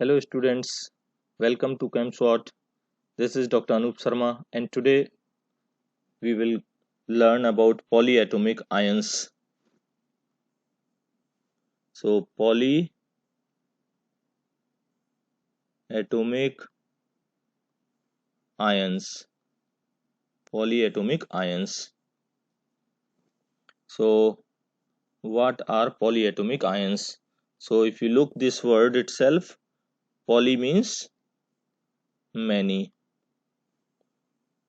Hello students, welcome to ChemSwat. This is Dr. Anup Sharma and today we will learn about polyatomic ions. So polyatomic ions, polyatomic ions. So what are polyatomic ions? So if you look this word itself, poly means many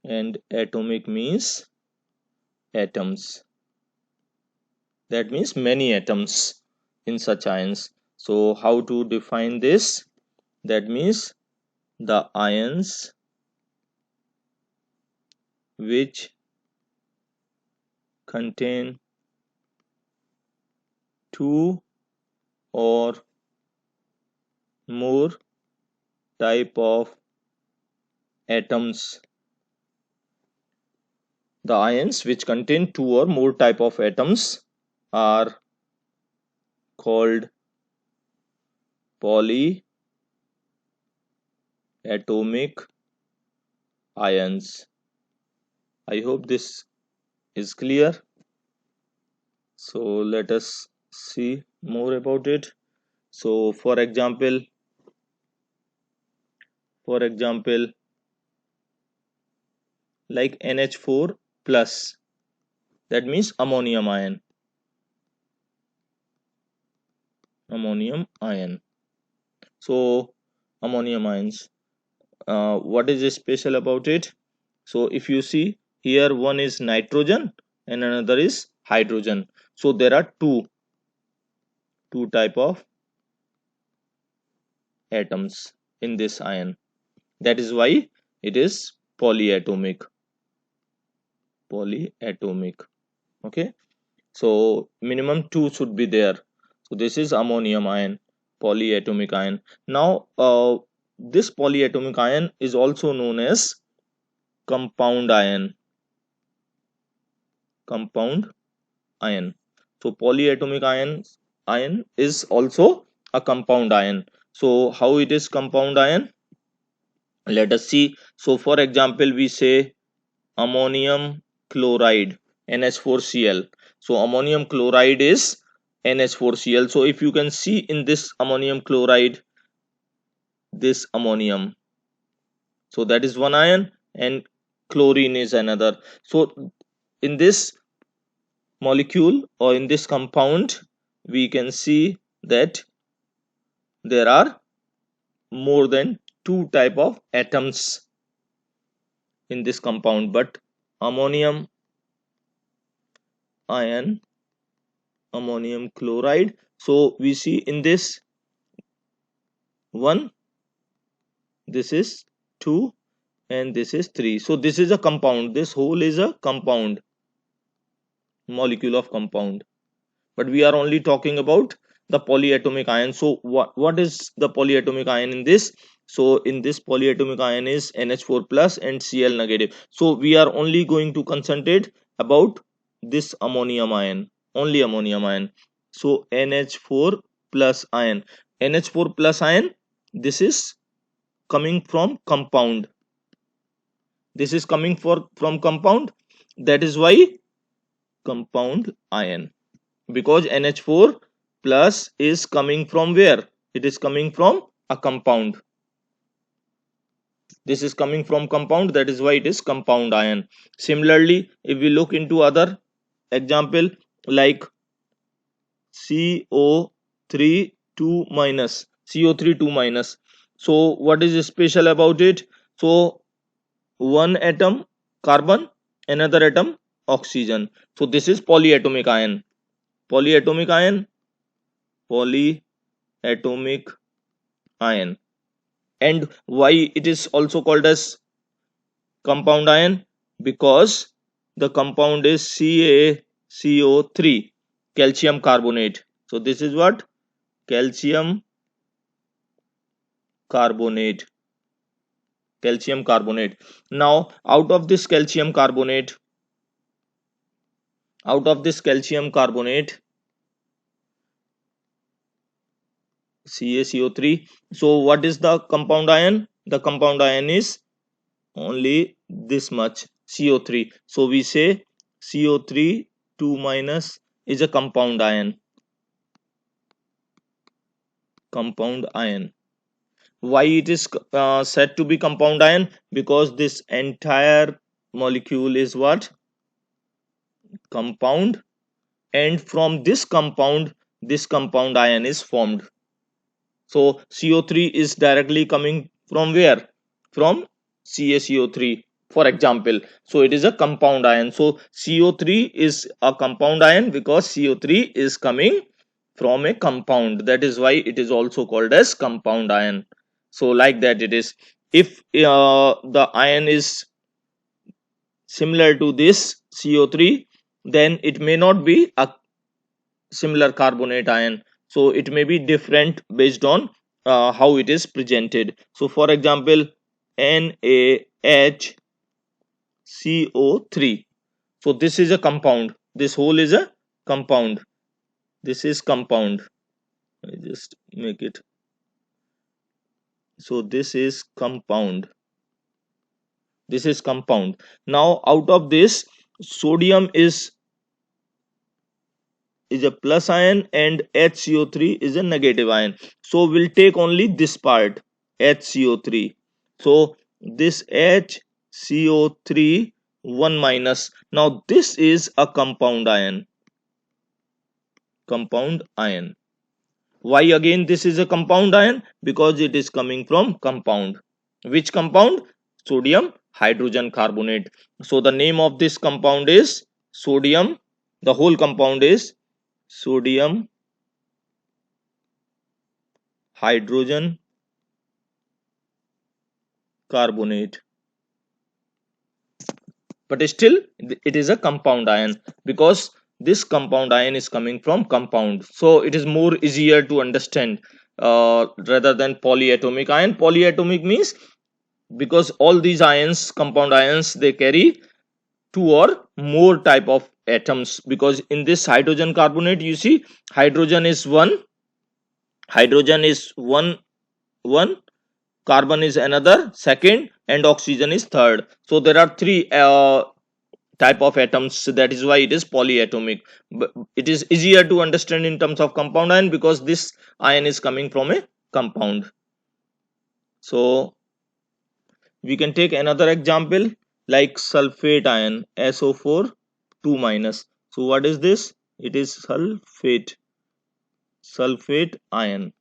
and atomic means atoms. That means many atoms in such ions. So how to define this? That means the ions which contain two or more type of atoms. The ions which contain two or more type of atoms are called polyatomic ions. I hope this is clear. So let us see more about it. So for example, like NH4 plus, that means ammonium ion. So ammonium ions, what is special about it? So if you see here, one is nitrogen and another is hydrogen. So there are two type of atoms in this ion. That is why it is polyatomic. Okay, so minimum two should be there. So this is ammonium ion, polyatomic ion. Now this polyatomic ion is also known as compound ion. So polyatomic ion is also a compound ion. So how it is compound ion? Let us see. So for example, we say ammonium chloride, NH4Cl. So ammonium chloride is NH4Cl. So if you can see in this ammonium chloride, this ammonium, so that is one ion and chlorine is another. So in this molecule or in this compound, we can see that there are more than two type of atoms in this compound, but ammonium ion, ammonium chloride, so we see in this one, this is two and this is three. So this is a compound, this whole is a compound, molecule of compound, but we are only talking about the polyatomic ion. So what is the polyatomic ion in this? So in this polyatomic ion is NH4 plus and Cl negative. So we are only going to concentrate about this ammonium ion, only ammonium ion. So NH4 plus ion, NH4 plus ion, this is coming from compound, this is coming from compound. That is why compound ion, because NH4 plus is coming from where? It is coming from a compound. This is coming from compound, that is why it is compound ion. Similarly, if we look into other example like CO3 2 minus, CO3 2 minus. So what is special about it? So one atom carbon, another atom oxygen. So this is polyatomic ion. Polyatomic ion. And why it is also called as compound ion? Because the compound is CaCO3, calcium carbonate. So this is what? Calcium carbonate. Now out of this calcium carbonate, CaCO3. So what is the compound ion? The compound ion is only this much, CO3. So we say CO3 2 minus is a compound ion. Compound ion. Why it is said to be compound ion? Because this entire molecule is what? Compound, and from this compound ion is formed. So CO3 is directly coming from where? From CaCO3, for example. So it is a compound ion. So CO3 is a compound ion because CO3 is coming from a compound. That is why it is also called as compound ion. So like that it is. If the ion is similar to this CO3, then it may not be a similar carbonate ion, so it may be different based on how it is presented. So for example, NaHCO3. So this is a compound, this whole is a compound, this is compound. I just make it so this is compound, this is compound. Now out of this, sodium is a plus ion and HCO3 is a negative ion. So we'll take only this part, HCO3. So this HCO3 1 minus. Now this is a compound ion. Compound ion. Why again this is a compound ion? Because it is coming from compound. Which compound? Sodium hydrogen carbonate. So the name of this compound is sodium. The whole compound is sodium hydrogen carbonate, but still it is a compound ion because this compound ion is coming from compound, so it is more easier to understand rather than polyatomic ion. Polyatomic means because all these ions, compound ions, they carry two or more type of atoms, because in this hydrogen carbonate you see hydrogen is one, hydrogen is one, carbon is another second, and oxygen is third. So there are three type of atoms. That is why it is polyatomic. But it is easier to understand in terms of compound ion because this ion is coming from a compound. So we can take another example like sulfate ion, SO4 2 minus. So what is this? It is sulfate ion,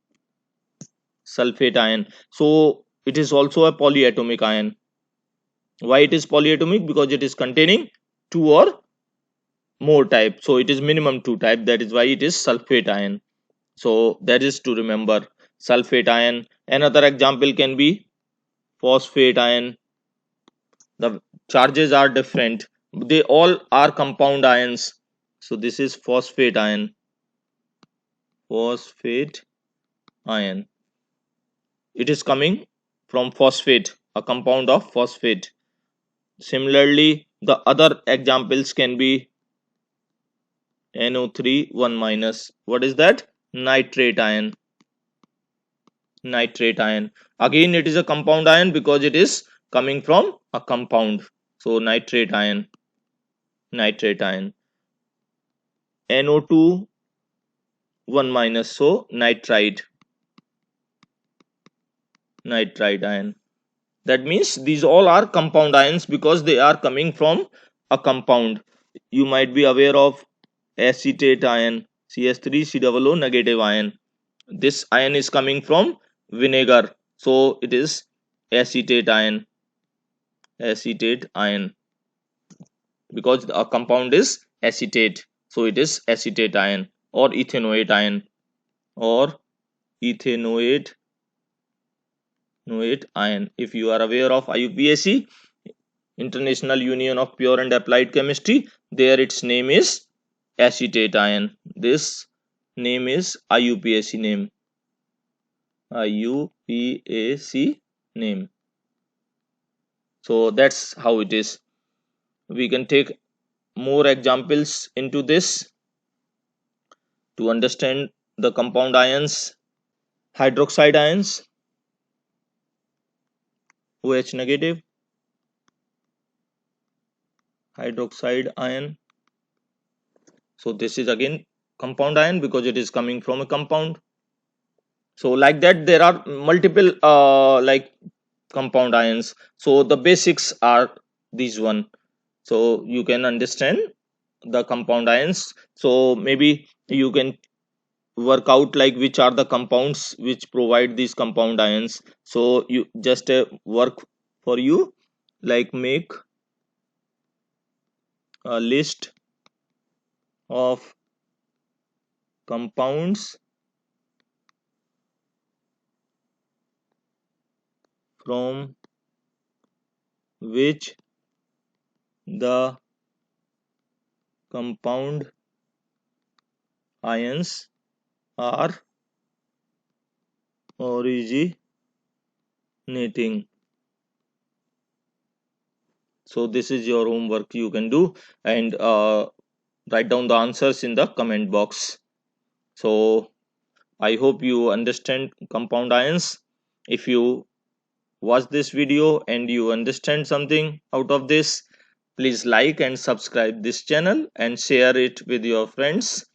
sulfate ion. So it is also a polyatomic ion. Why it is polyatomic? Because it is containing two or more type, so it is minimum two type. That is why it is sulfate ion. So that is to remember, sulfate ion. Another example can be phosphate ion. The charges are different, they all are compound ions. So this is phosphate ion, phosphate ion. It is coming from phosphate, a compound of phosphate. Similarly, the other examples can be NO3 1 minus. What is that? Nitrate ion. Nitrate ion. Again, it is a compound ion because it is coming from a compound. So nitrate ion. Nitrate ion. NO2 1 minus. So nitride. Nitride ion. That means these all are compound ions because they are coming from a compound. You might be aware of acetate ion, CH3COO negative ion. This ion is coming from vinegar, so it is acetate ion. Acetate ion, because the compound is acetate, so it is acetate ion. Or ethanoate ion, or ethanoate ion. If you are aware of IUPAC, International Union of Pure and Applied Chemistry, there its name is acetate ion. This name is IUPAC name. IUPAC name. So that's how it is. We can take more examples into this to understand the compound ions. hydroxide ions, OH negative, hydroxide ion. So this is again compound ion because it is coming from a compound. So like that there are multiple like compound ions. So the basics are these one. So you can understand the compound ions. So maybe you can work out like which are the compounds which provide these compound ions. So you just work for you, like make a list of compounds from which the compound ions are originating. So this is your homework you can do, and write down the answers in the comment box. So I hope you understand compound ions. If you watch this video and you understand something out of this, please like and subscribe this channel and share it with your friends,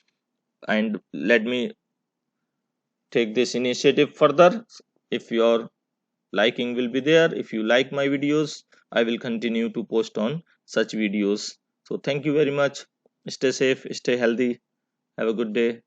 and let me take this initiative further. If your liking will be there, if you like my videos, I will continue to post on such videos. So thank you very much. Stay safe, stay healthy, have a good day.